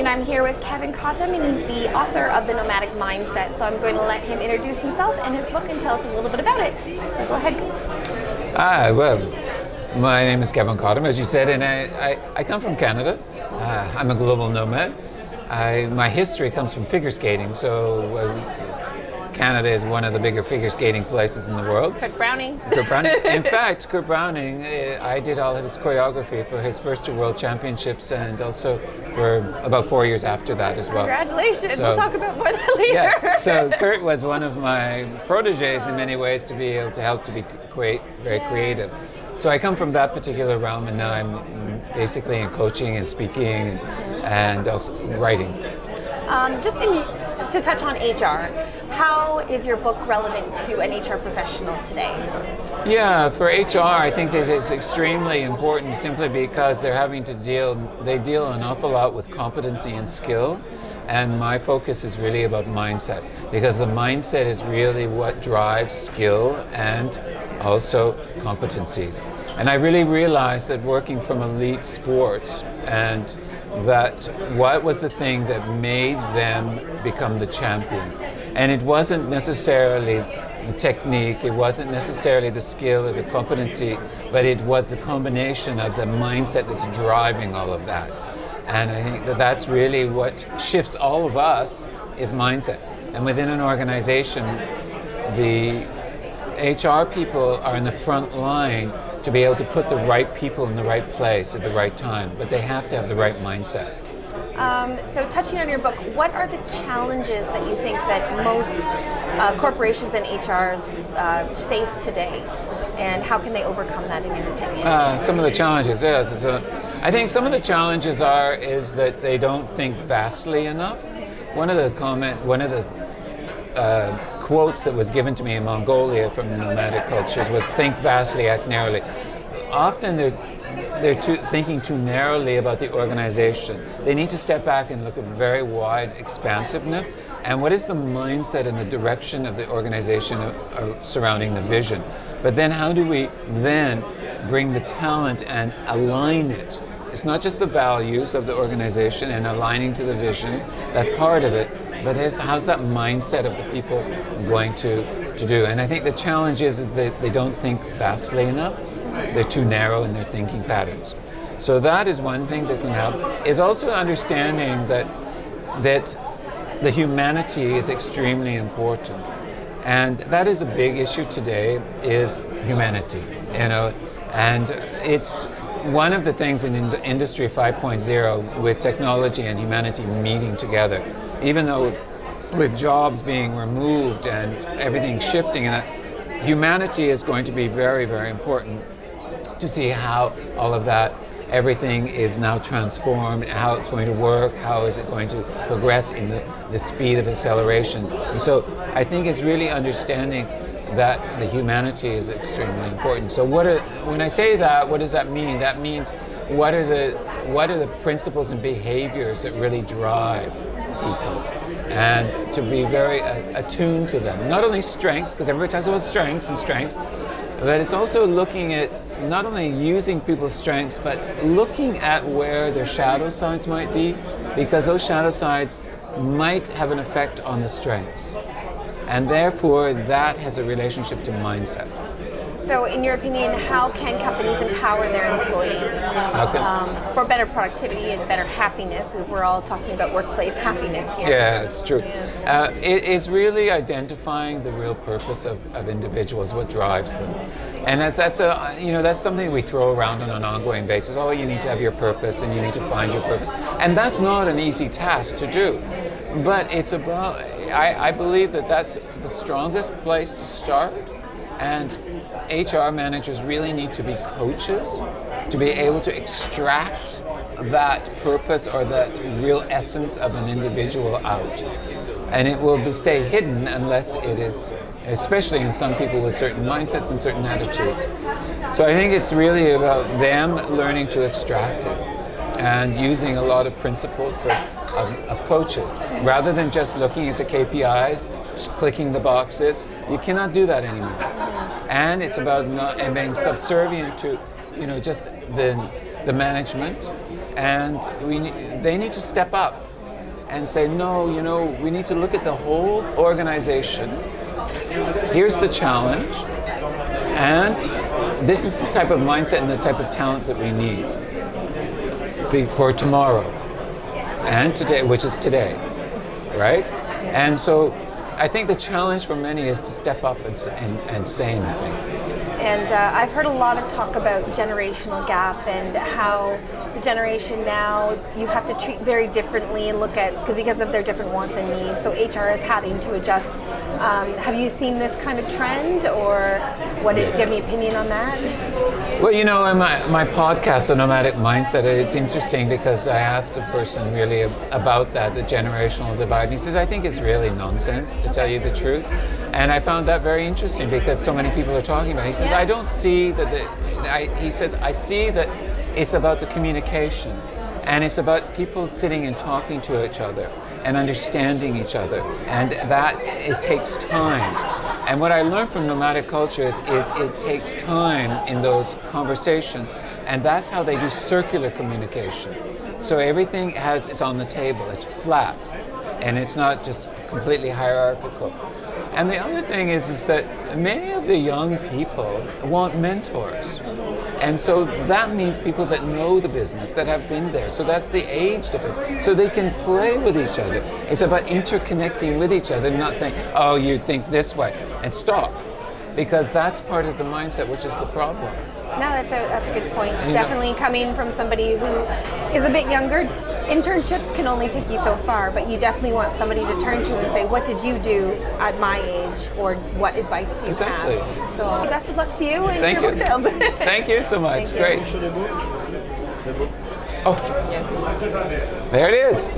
I'm here with Kevin Cottam, and he's the author of The Nomadic Mindset. So I'm going to let him introduce himself and his book and tell us a little bit about it. So go ahead. Well, my name is Kevin Cottam, as you said, and I come from Canada. I'm a global nomad. My history comes from figure skating, Canada is one of the bigger figure skating places in the world. Kurt Browning. In fact, Kurt Browning, I did all of his choreography for his first two World Championships and also for about 4 years after that as well. Congratulations. We'll talk about more that later. Yeah, so Kurt was one of my proteges in many ways to be able to help to be very creative. So I come from that particular realm, and now I'm basically in coaching and speaking and also writing. To touch on HR, how is your book relevant to an HR professional today? Yeah, for HR, I think it is extremely important simply because they deal an awful lot with competency and skill. And my focus is really about mindset, because the mindset is really what drives skill and also competencies. And I really realized that working from elite sports, and that what was the thing that made them become the champion. And it wasn't necessarily the technique, it wasn't necessarily the skill or the competency, but it was the combination of the mindset that's driving all of that. And I think that that's really what shifts all of us, is mindset. And within an organization, the HR people are in the front line to be able to put the right people in the right place at the right time, but they have to have the right mindset. So touching on your book, what are the challenges that you think that most corporations and HRs face today, and how can they overcome that in your opinion? Some of the challenges, yes. I think some of the challenges is that they don't think vastly enough. One of the quotes that was given to me in Mongolia from the nomadic cultures was "think vastly, act narrowly." Often they're thinking too narrowly about the organization. They need to step back and look at very wide expansiveness, and what is the mindset and the direction of the organization surrounding the vision. But then how do we then bring the talent and align it? It's not just the values of the organization and aligning to the vision, that's part of it, but how's that mindset of the people going to do? And I think the challenge is that they don't think vastly enough. They're too narrow in their thinking patterns. So that is one thing that can help. Is also understanding that the humanity is extremely important. And that is a big issue today, is humanity, and it's one of the things in Industry 5.0 with technology and humanity meeting together. Even though with jobs being removed and everything shifting, humanity is going to be very, very important to see how all of that, everything is now transformed, how it's going to work, how is it going to progress in the speed of acceleration. And so I think it's really understanding that the humanity is extremely important. So when I say that, what does that mean? That means what are the principles and behaviors that really drive people, and to be very attuned to them. Not only strengths, because everybody talks about strengths, but it's also looking at not only using people's strengths, but looking at where their shadow sides might be, because those shadow sides might have an effect on the strengths. And therefore, that has a relationship to mindset. So in your opinion, how can companies empower their employees for better productivity and better happiness, as we're all talking about workplace happiness here? Yeah, it's true. It's really identifying the real purpose of individuals, what drives them. And that's something we throw around on an ongoing basis. Oh, you need to have your purpose and you need to find your purpose. And that's not an easy task to do. But it's about, I believe that's the strongest place to start. And HR managers really need to be coaches to be able to extract that purpose or that real essence of an individual out. And it will stay hidden unless it is, especially in some people with certain mindsets and certain attitudes. So I think it's really about them learning to extract it and using a lot of principles of coaches. Rather than just looking at the KPIs, just clicking the boxes, you cannot do that anymore. And it's about not being subservient to, just the management, and they need to step up and say, no, you know, we need to look at the whole organization. Here's the challenge, and this is the type of mindset and the type of talent that we need for tomorrow and today, which is today, right? And so I think the challenge for many is to step up and say anything. And I've heard a lot of talk about generational gap and how the generation now you have to treat very differently and look at because of their different wants and needs. So HR is having to adjust. Have you seen this kind of trend, or do you have any opinion on that? Well, you know, in my podcast, The Nomadic Mindset, it's interesting because I asked a person really about that, the generational divide. And he says, I think it's really nonsense, to tell you the truth. And I found that very interesting because so many people are talking about it. He says, I don't see that, he says, I see that it's about the communication, and it's about people sitting and talking to each other and understanding each other, and that it takes time. And what I learned from nomadic cultures is it takes time in those conversations, and that's how they do circular communication. So everything it's on the table, it's flat, and it's not just completely hierarchical. And the other thing is that many of the young people want mentors. And so that means people that know the business, that have been there. So that's the age difference. So they can play with each other. It's about interconnecting with each other, not saying, oh, you think this way, and stop. Because that's part of the mindset, which is the problem. No, that's a good point. Definitely coming from somebody who is a bit younger, internships can only take you so far, but you definitely want somebody to turn to and say, what did you do at my age, or what advice do you have? So best of luck to you and your book sales. Thank you so much. Great. Oh, there it is.